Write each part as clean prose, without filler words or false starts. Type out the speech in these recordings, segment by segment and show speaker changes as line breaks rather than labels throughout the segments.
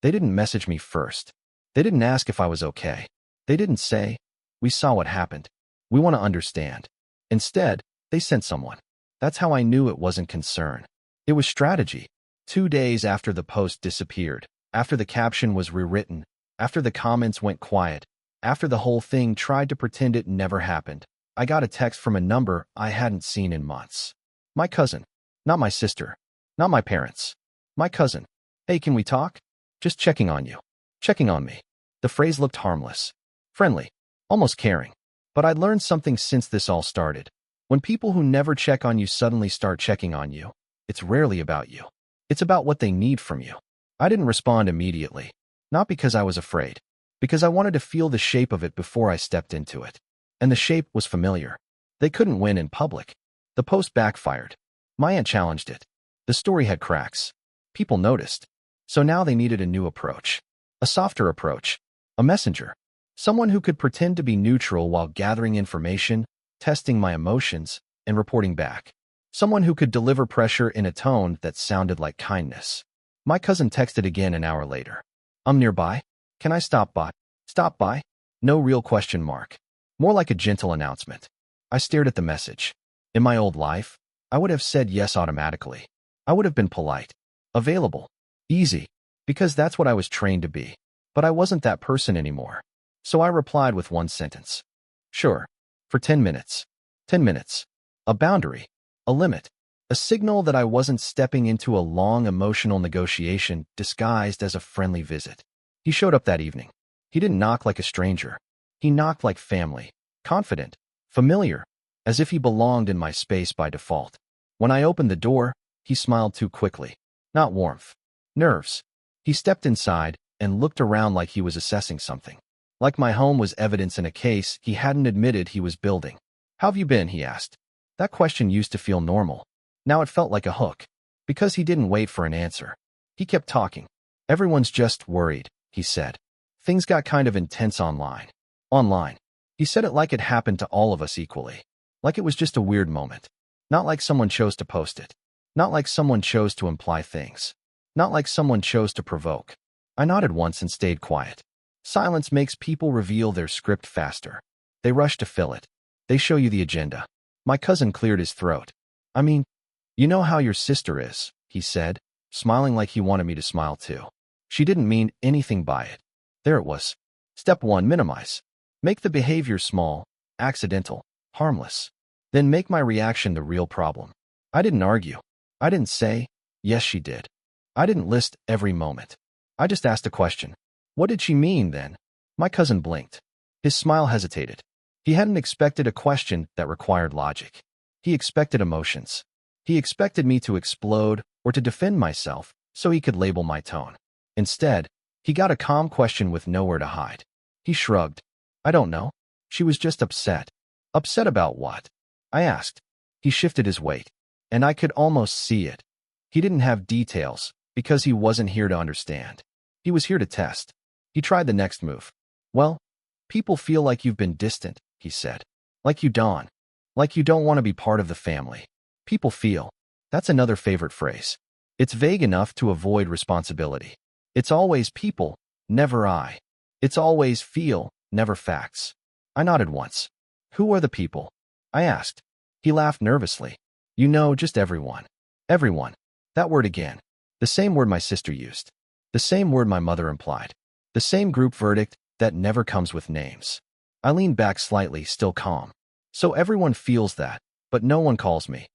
They didn't message me first. They didn't ask if I was okay. They didn't say, "We saw what happened. We want to understand." Instead, they sent someone. That's how I knew it wasn't concern. It was strategy. 2 days after the post disappeared, after the caption was rewritten, after the comments went quiet, after the whole thing tried to pretend it never happened, I got a text from a number I hadn't seen in months. My cousin. Not my sister. Not my parents. My cousin. "Hey, can we talk? Just checking on you." Checking on me. The phrase looked harmless. Friendly. Almost caring. But I'd learned something since this all started. When people who never check on you suddenly start checking on you, it's rarely about you. It's about what they need from you. I didn't respond immediately. Not because I was afraid. Because I wanted to feel the shape of it before I stepped into it. And the shape was familiar. They couldn't win in public. The post backfired. My aunt challenged it. The story had cracks. People noticed. So now they needed a new approach. A softer approach. A messenger. Someone who could pretend to be neutral while gathering information, testing my emotions, and reporting back. Someone who could deliver pressure in a tone that sounded like kindness. My cousin texted again an hour later. "I'm nearby. Can I stop by?" Stop by? No real question mark. More like a gentle announcement. I stared at the message. In my old life, I would have said yes automatically. I would have been polite. Available. Easy. Because that's what I was trained to be. But I wasn't that person anymore. So I replied with one sentence. "Sure. For 10 minutes. 10 minutes. A boundary. A limit. A signal that I wasn't stepping into a long emotional negotiation disguised as a friendly visit." He showed up that evening. He didn't knock like a stranger. He knocked like family. Confident. Familiar. As if he belonged in my space by default. When I opened the door, he smiled too quickly. Not warmth. Nerves. He stepped inside and looked around like he was assessing something. Like my home was evidence in a case he hadn't admitted he was building. "How have you been?" he asked. That question used to feel normal. Now it felt like a hook. Because he didn't wait for an answer. He kept talking. "Everyone's just worried," he said. Things got kind of intense online. Online. He said it like it happened to all of us equally. Like it was just a weird moment. Not like someone chose to post it. Not like someone chose to imply things. Not like someone chose to provoke. I nodded once and stayed quiet. Silence makes people reveal their script faster. They rush to fill it. They show you the agenda. My cousin cleared his throat. "I mean, you know how your sister is," he said, smiling like he wanted me to smile too. She didn't mean anything by it. There it was. Step 1, minimize. Make the behavior small, accidental, harmless. Then make my reaction the real problem. I didn't argue. I didn't say, "Yes, she did." I didn't list every moment. I just asked a question. What did she mean then? My cousin blinked. His smile hesitated. He hadn't expected a question that required logic. He expected emotions. He expected me to explode or to defend myself so he could label my tone. Instead, he got a calm question with nowhere to hide. He shrugged. "I don't know." She was just upset. Upset about what? I asked. He shifted his weight, and I could almost see it. He didn't have details because he wasn't here to understand. He was here to test. He tried the next move. "Well, people feel like you've been distant," he said. "Like you don't. Like you don't want to be part of the family." People feel. That's another favorite phrase. It's vague enough to avoid responsibility. It's always people, never I. It's always feel, never facts. I nodded once. "Who are the people?" I asked. He laughed nervously. "You know, just everyone." Everyone. That word again. The same word my sister used. The same word my mother implied. The same group verdict that never comes with names. I leaned back slightly, still calm. "So everyone feels that, but no one calls me,"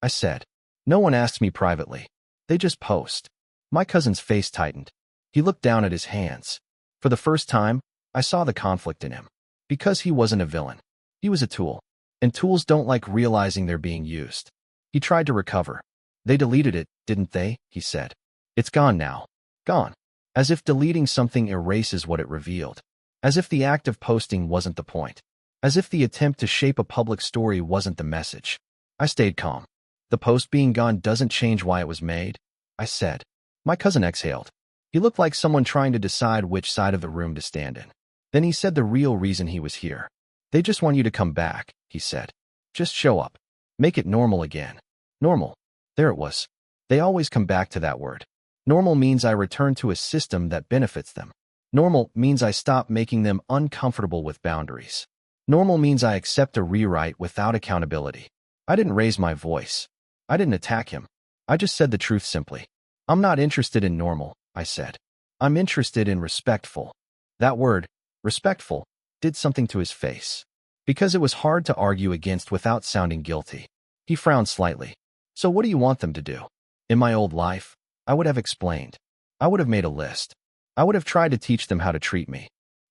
I said. "No one asks me privately. They just post." My cousin's face tightened. He looked down at his hands. For the first time, I saw the conflict in him. Because he wasn't a villain. He was a tool. And tools don't like realizing they're being used. He tried to recover. "They deleted it, didn't they?" he said. "It's gone now." Gone. As if deleting something erases what it revealed. As if the act of posting wasn't the point. As if the attempt to shape a public story wasn't the message. I stayed calm. "The post being gone doesn't change why it was made," I said. My cousin exhaled. He looked like someone trying to decide which side of the room to stand in. Then he said the real reason he was here. "They just want you to come back," he said. "Just show up. Make it normal again." Normal. There it was. They always come back to that word. Normal means I return to a system that benefits them. Normal means I stop making them uncomfortable with boundaries. Normal means I accept a rewrite without accountability. I didn't raise my voice. I didn't attack him. I just said the truth simply. I'm not interested in normal, I said. I'm interested in respectful. That word, respectful, did something to his face. Because it was hard to argue against without sounding guilty. He frowned slightly. So what do you want them to do? In my old life, I would have explained. I would have made a list. I would have tried to teach them how to treat me.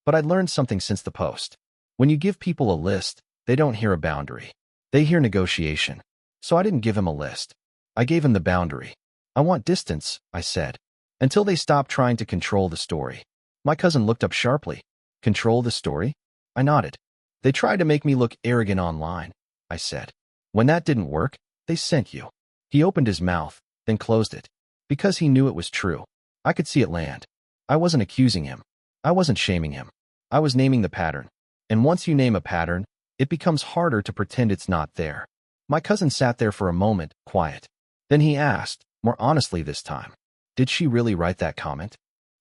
But I'd learned something since the post. When you give people a list, they don't hear a boundary. They hear negotiation. So I didn't give him a list. I gave him the boundary. I want distance, I said. Until they stop trying to control the story. My cousin looked up sharply. Control the story? I nodded. They tried to make me look arrogant online, I said. When that didn't work, they sent you. He opened his mouth, then closed it. Because he knew it was true. I could see it land. I wasn't accusing him. I wasn't shaming him. I was naming the pattern. And once you name a pattern, it becomes harder to pretend it's not there. My cousin sat there for a moment, quiet. Then he asked, more honestly this time, did she really write that comment?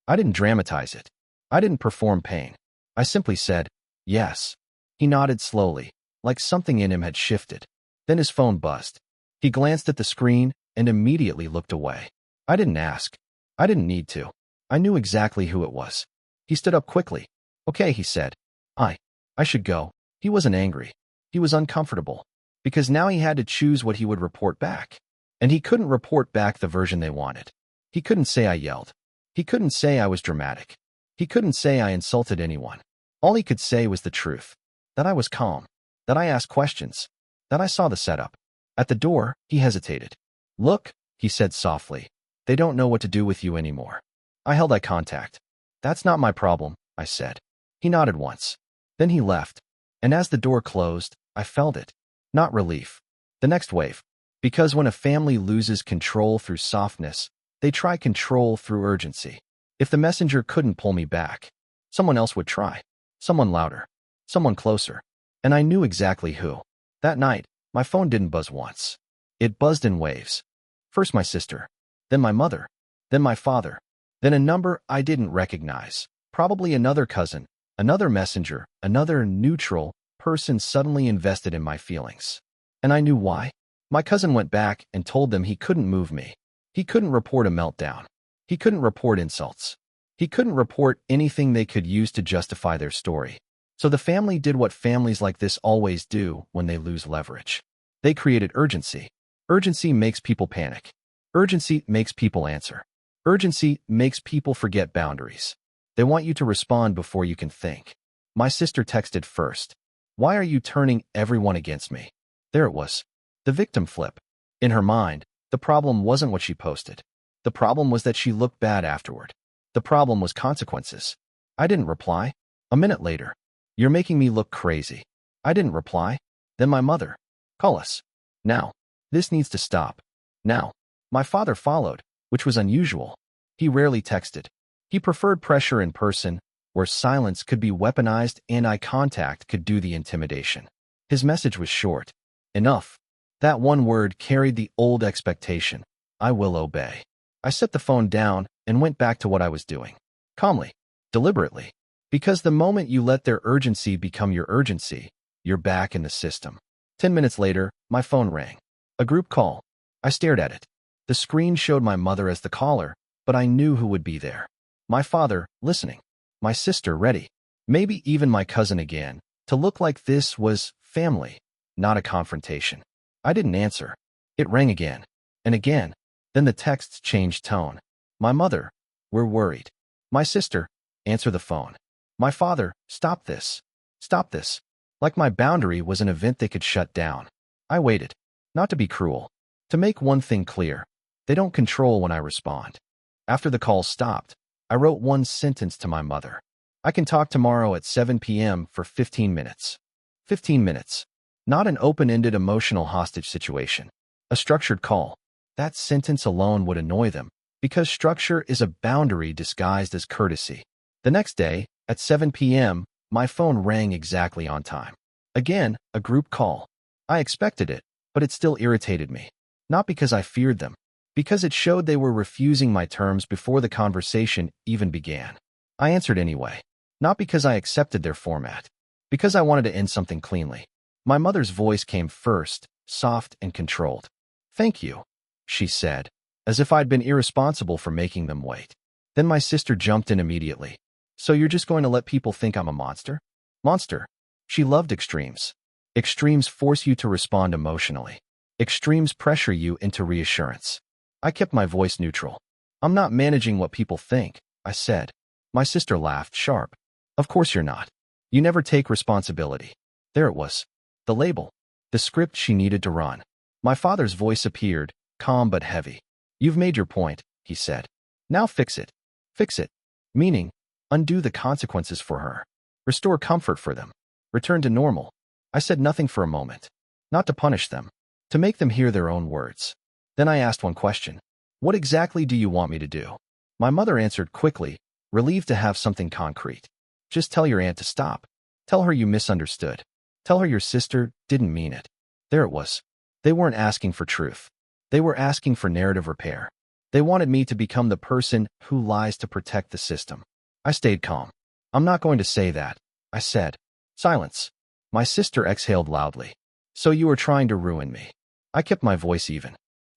I didn't dramatize it. I didn't perform pain. I simply said, yes. He nodded slowly, like something in him had shifted. Then his phone buzzed. He glanced at the screen and immediately looked away. I didn't ask. I didn't need to. I knew exactly who it was. He stood up quickly. Okay, he said. I should go. He wasn't angry. He was uncomfortable. Because now he had to choose what he would report back. And he couldn't report back the version they wanted. He couldn't say I yelled. He couldn't say I was dramatic. He couldn't say I insulted anyone. All he could say was the truth. That I was calm. That I asked questions. That I saw the setup. At the door, he hesitated. Look, he said softly. They don't know what to do with you anymore. I held eye contact. That's not my problem, I said. He nodded once. Then he left. And as the door closed, I felt it. Not relief. The next wave. Because when a family loses control through softness, they try control through urgency. If the messenger couldn't pull me back, someone else would try. Someone louder. Someone closer. And I knew exactly who. That night, my phone didn't buzz once. It buzzed in waves. First my sister. Then my mother. Then my father. Then a number I didn't recognize. Probably another cousin. Another messenger. Another neutral person suddenly invested in my feelings. And I knew why. My cousin went back and told them he couldn't move me. He couldn't report a meltdown. He couldn't report insults. He couldn't report anything they could use to justify their story. So the family did what families like this always do when they lose leverage. They created urgency. Urgency makes people panic. Urgency makes people answer. Urgency makes people forget boundaries. They want you to respond before you can think. My sister texted first. Why are you turning everyone against me? There it was. The victim flip. In her mind, the problem wasn't what she posted. The problem was that she looked bad afterward. The problem was consequences. I didn't reply. A minute later. You're making me look crazy. I didn't reply. Then my mother. Call us. Now. This needs to stop. Now. My father followed, which was unusual. He rarely texted. He preferred pressure in person, where silence could be weaponized and eye contact could do the intimidation. His message was short. Enough. That one word carried the old expectation. I will obey. I set the phone down and went back to what I was doing. Calmly. Deliberately. Because the moment you let their urgency become your urgency, you're back in the system. 10 minutes later, my phone rang. A group call. I stared at it. The screen showed my mother as the caller, but I knew who would be there. My father, listening. My sister, ready. Maybe even my cousin again, to look like this was family, not a confrontation. I didn't answer. It rang again. And again. Then the texts changed tone. My mother, we're worried. My sister, answer the phone. My father, stop this. Stop this. Like my boundary was an event they could shut down. I waited. Not to be cruel. To make one thing clear. They don't control when I respond. After the call stopped, I wrote one sentence to my mother. I can talk tomorrow at 7 p.m. for 15 minutes. 15 minutes. Not an open-ended emotional hostage situation. A structured call. That sentence alone would annoy them, because structure is a boundary disguised as courtesy. The next day, at 7 p.m., my phone rang exactly on time. Again, a group call. I expected it, but it still irritated me. Not because I feared them, Because it showed they were refusing my terms before the conversation even began. I answered anyway. Not because I accepted their format. Because I wanted to end something cleanly. My mother's voice came first, soft and controlled. "Thank you," she said, as if I'd been irresponsible for making them wait. Then my sister jumped in immediately. "So you're just going to let people think I'm a monster?" Monster. She loved extremes. Extremes force you to respond emotionally. Extremes pressure you into reassurance. I kept my voice neutral. "I'm not managing what people think," I said. My sister laughed sharp. "Of course you're not. You never take responsibility." There it was. The label. The script she needed to run. My father's voice appeared, calm but heavy. "You've made your point," he said. "Now fix it." Fix it. Meaning, undo the consequences for her. Restore comfort for them. Return to normal. I said nothing for a moment. Not to punish them. To make them hear their own words. Then I asked one question. "What exactly do you want me to do?" My mother answered quickly, relieved to have something concrete. "Just tell your aunt to stop. Tell her you misunderstood. Tell her your sister didn't mean it." There it was. They weren't asking for truth. They were asking for narrative repair. They wanted me to become the person who lies to protect the system. I stayed calm. "I'm not going to say that," I said. Silence. My sister exhaled loudly. "So you are trying to ruin me." I kept my voice even.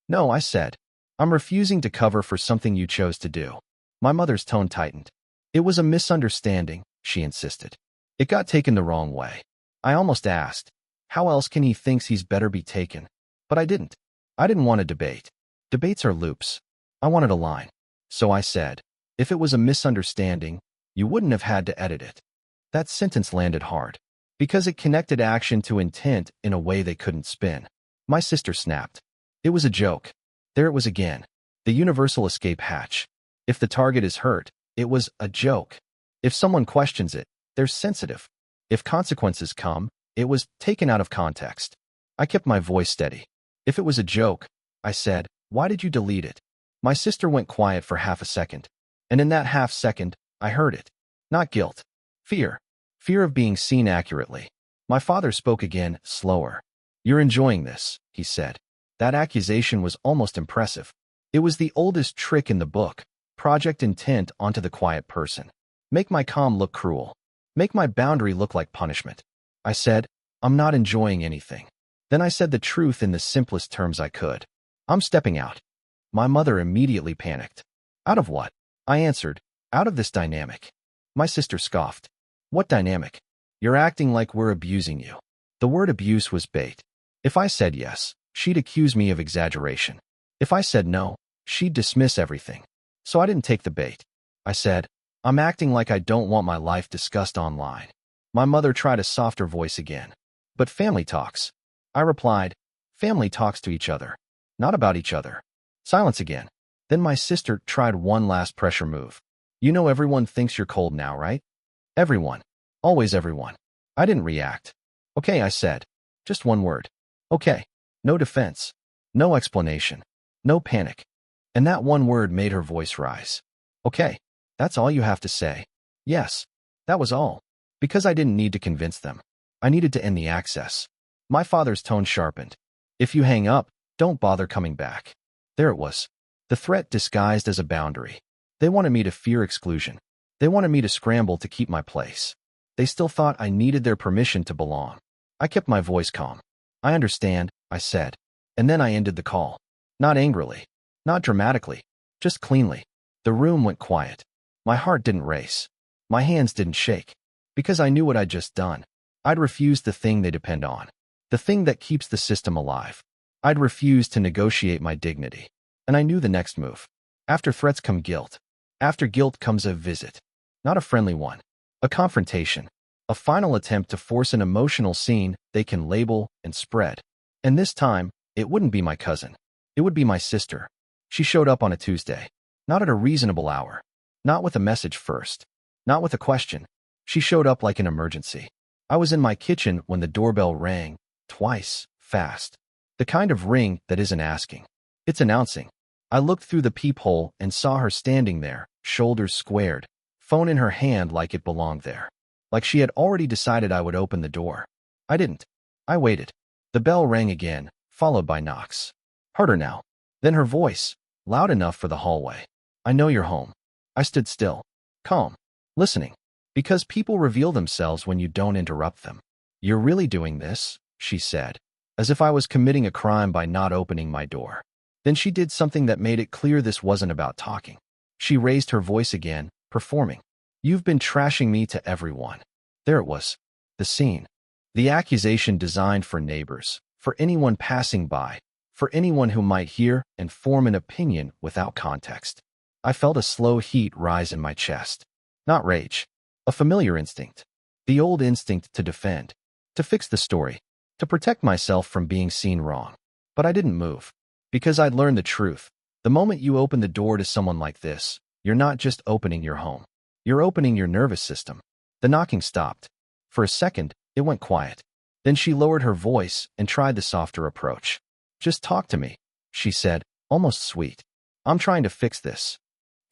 "No," I said. "I'm refusing to cover for something you chose to do." My mother's tone tightened. "It was a misunderstanding," she insisted. "It got taken the wrong way." I almost asked, "How else can he think he's better be taken?" But I didn't. I didn't want a debate. Debates are loops. I wanted a line. So I said, "If it was a misunderstanding, you wouldn't have had to edit it." That sentence landed hard. Because it connected action to intent in a way they couldn't spin. My sister snapped. It was a joke. There it was again. The universal escape hatch. If the target is hurt, it was a joke. If someone questions it, they're sensitive. If consequences come, it was taken out of context. I kept my voice steady. "If it was a joke," I said, "why did you delete it?" My sister went quiet for half a second. And in that half second, I heard it. Not guilt. Fear. Fear of being seen accurately. My father spoke again, slower. "You're enjoying this," he said. That accusation was almost impressive. It was the oldest trick in the book. Project intent onto the quiet person. Make my calm look cruel. Make my boundary look like punishment. I said, "I'm not enjoying anything." Then I said the truth in the simplest terms I could. "I'm stepping out." My mother immediately panicked. "Out of what?" I answered, "Out of this dynamic." My sister scoffed. "What dynamic?" "You're acting like we're abusing you." The word abuse was bait. If I said yes, she'd accuse me of exaggeration. If I said no, she'd dismiss everything. So I didn't take the bait. I said, "I'm acting like I don't want my life discussed online." My mother tried a softer voice again. "But family talks." I replied, "Family talks to each other, not about each other." Silence again. Then my sister tried one last pressure move. "You know everyone thinks you're cold now, right?" "Everyone. Always everyone." I didn't react. "Okay," I said. Just one word. "Okay." No defense. No explanation. No panic. And that one word made her voice rise. "Okay. That's all you have to say." Yes. That was all. Because I didn't need to convince them. I needed to end the access. My father's tone sharpened. "If you hang up, don't bother coming back." There it was. The threat disguised as a boundary. They wanted me to fear exclusion. They wanted me to scramble to keep my place. They still thought I needed their permission to belong. I kept my voice calm. "I understand," I said. And then I ended the call. Not angrily. Not dramatically. Just cleanly. The room went quiet. My heart didn't race. My hands didn't shake. Because I knew what I'd just done. I'd refused the thing they depend on. The thing that keeps the system alive. I'd refused to negotiate my dignity. And I knew the next move. After threats come guilt. After guilt comes a visit. Not a friendly one. A confrontation. A final attempt to force an emotional scene they can label and spread. And this time, it wouldn't be my cousin. It would be my sister. She showed up on a Tuesday. Not at a reasonable hour. Not with a message first. Not with a question. She showed up like an emergency. I was in my kitchen when the doorbell rang, twice, fast. The kind of ring that isn't asking. It's announcing. I looked through the peephole and saw her standing there, shoulders squared, phone in her hand like it belonged there. Like she had already decided I would open the door. I didn't. I waited. The bell rang again, followed by knocks. Harder now. Then her voice. loud enough for the hallway. I know you're home. I stood still, calm, listening. Because people reveal themselves when you don't interrupt them. You're really doing this, she said, as if I was committing a crime by not opening my door. Then she did something that made it clear this wasn't about talking. She raised her voice again, performing. You've been trashing me to everyone. There it was. The scene. The accusation designed for neighbors, for anyone passing by, for anyone who might hear and form an opinion without context. I felt a slow heat rise in my chest. Not rage. A familiar instinct. The old instinct to defend, to fix the story, to protect myself from being seen wrong. But I didn't move. Because I'd learned the truth. The moment you open the door to someone like this, you're not just opening your home. You're opening your nervous system. The knocking stopped. For a second, it went quiet. Then she lowered her voice and tried the softer approach. Just talk to me, she said, almost sweet. I'm trying to fix this.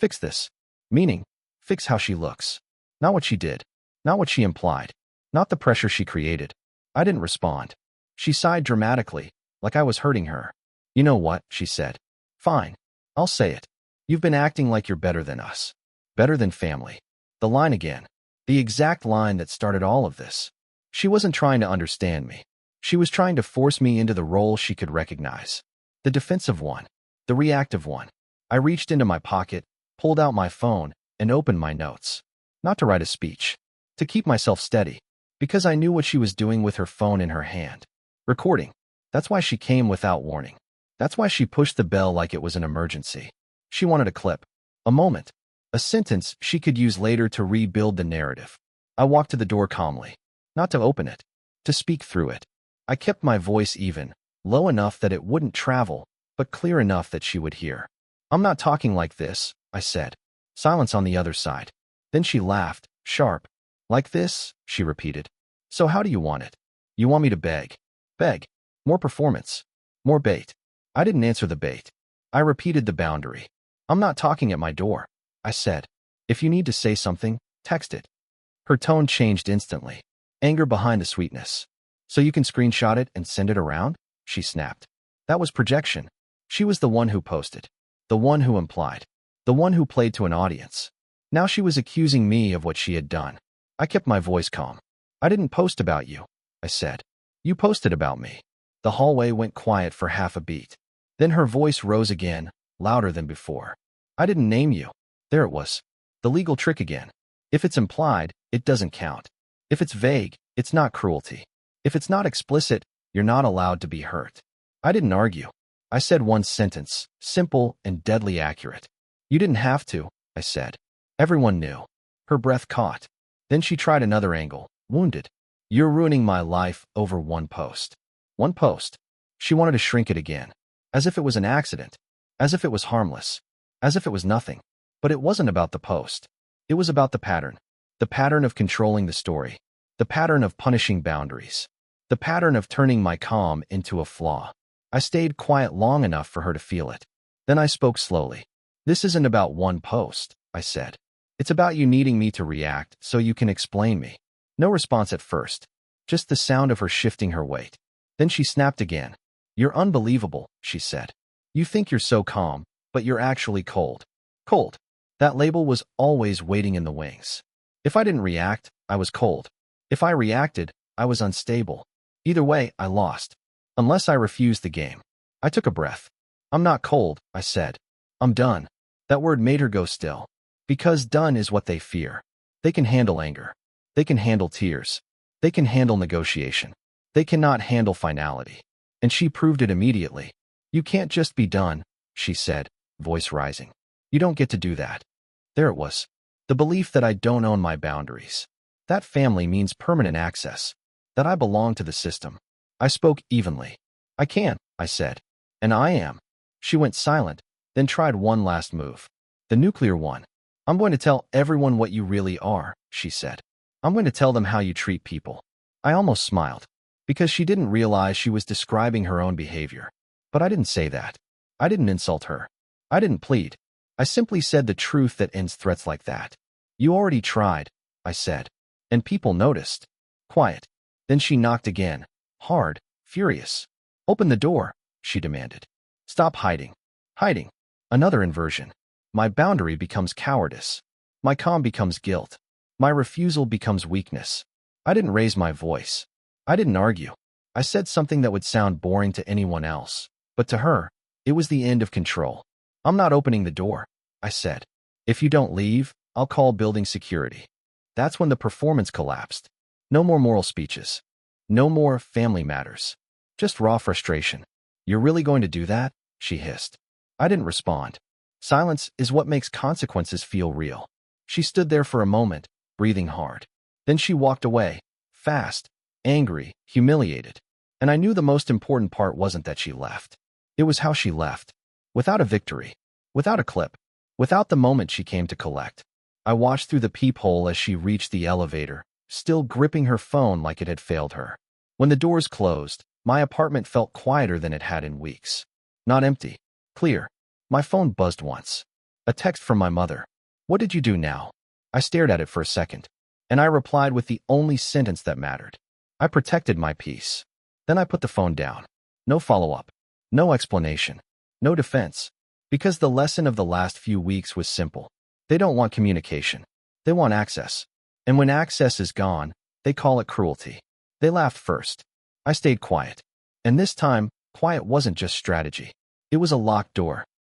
Fix this. Meaning, fix how she looks. Not what she did. Not what she implied. Not the pressure she created. I didn't respond. She sighed dramatically, like I was hurting her. You know what, she said. Fine. I'll say it. You've been acting like you're better than us. Better than family. The line again. The exact line that started all of this. She wasn't trying to understand me. She was trying to force me into the role she could recognize. The defensive one. The reactive one. I reached into my pocket, pulled out my phone, and opened my notes. Not to write a speech. To keep myself steady. Because I knew what she was doing with her phone in her hand. Recording. That's why she came without warning. That's why she pushed the bell like it was an emergency. She wanted a clip. A moment. A sentence she could use later to rebuild the narrative. I walked to the door calmly. Not to open it. To speak through it. I kept my voice even, low enough that it wouldn't travel, but clear enough that she would hear. I'm not talking like this, I said. Silence on the other side. Then she laughed, sharp. Like this, she repeated. So how do you want it? You want me to beg? Beg. More performance. More bait. I didn't answer the bait. I repeated the boundary. I'm not talking at my door, I said. If you need to say something, text it. Her tone changed instantly. Anger behind the sweetness. So you can screenshot it and send it around? She snapped. That was projection. She was the one who posted. The one who implied. The one who played to an audience. Now she was accusing me of what she had done. I kept my voice calm. I didn't post about you, I said. You posted about me. The hallway went quiet for half a beat. Then her voice rose again, louder than before. I didn't name you. There it was. The legal trick again. If it's implied, it doesn't count. If it's vague, it's not cruelty. If it's not explicit, you're not allowed to be hurt. I didn't argue. I said one sentence, simple and deadly accurate. You didn't have to, I said. Everyone knew. Her breath caught. Then she tried another angle, wounded. You're ruining my life over one post. One post. She wanted to shrink it again. As if it was an accident. As if it was harmless. As if it was nothing. But it wasn't about the post. It was about the pattern. The pattern of controlling the story. The pattern of punishing boundaries. The pattern of turning my calm into a flaw. I stayed quiet long enough for her to feel it. Then I spoke slowly. This isn't about one post, I said. It's about you needing me to react so you can explain me. No response at first. Just the sound of her shifting her weight. Then she snapped again. You're unbelievable, she said. You think you're so calm, but you're actually cold. Cold. That label was always waiting in the wings. If I didn't react, I was cold. If I reacted, I was unstable. Either way, I lost. Unless I refused the game. I took a breath. I'm not cold, I said. I'm done. That word made her go still. Because done is what they fear. They can handle anger. They can handle tears. They can handle negotiation. They cannot handle finality. And she proved it immediately. You can't just be done, she said, voice rising. You don't get to do that. There it was. The belief that I don't own my boundaries. That family means permanent access. That I belong to the system. I spoke evenly. I can, I said. And I am. She went silent, then tried one last move. The nuclear one. I'm going to tell everyone what you really are, she said. I'm going to tell them how you treat people. I almost smiled. Because she didn't realize she was describing her own behavior. But I didn't say that. I didn't insult her. I didn't plead. I simply said the truth that ends threats like that. You already tried, I said. And people noticed. Quiet. Then she knocked again. Hard. Furious. Open the door, she demanded. Stop hiding. Hiding. Another inversion. My boundary becomes cowardice. My calm becomes guilt. My refusal becomes weakness. I didn't raise my voice. I didn't argue. I said something that would sound boring to anyone else, but to her, it was the end of control. I'm not opening the door, I said. If you don't leave, I'll call building security. That's when the performance collapsed. No more moral speeches. No more family matters. Just raw frustration. You're really going to do that? She hissed. I didn't respond. Silence is what makes consequences feel real. She stood there for a moment, breathing hard. Then she walked away, fast, angry, humiliated. And I knew the most important part wasn't that she left. It was how she left. Without a victory. Without a clip. Without the moment she came to collect. I watched through the peephole as she reached the elevator, still gripping her phone like it had failed her. When the doors closed, my apartment felt quieter than it had in weeks. Not empty. Clear. My phone buzzed once. A text from my mother. What did you do now? I stared at it for a second, and I replied with the only sentence that mattered. I protected my peace. Then I put the phone down. No follow-up. No explanation. No defense. Because the lesson of the last few weeks was simple. They don't want communication. They want access. And when access is gone, they call it cruelty. They laughed first. I stayed quiet. And this time, quiet wasn't just strategy. It was a locked door.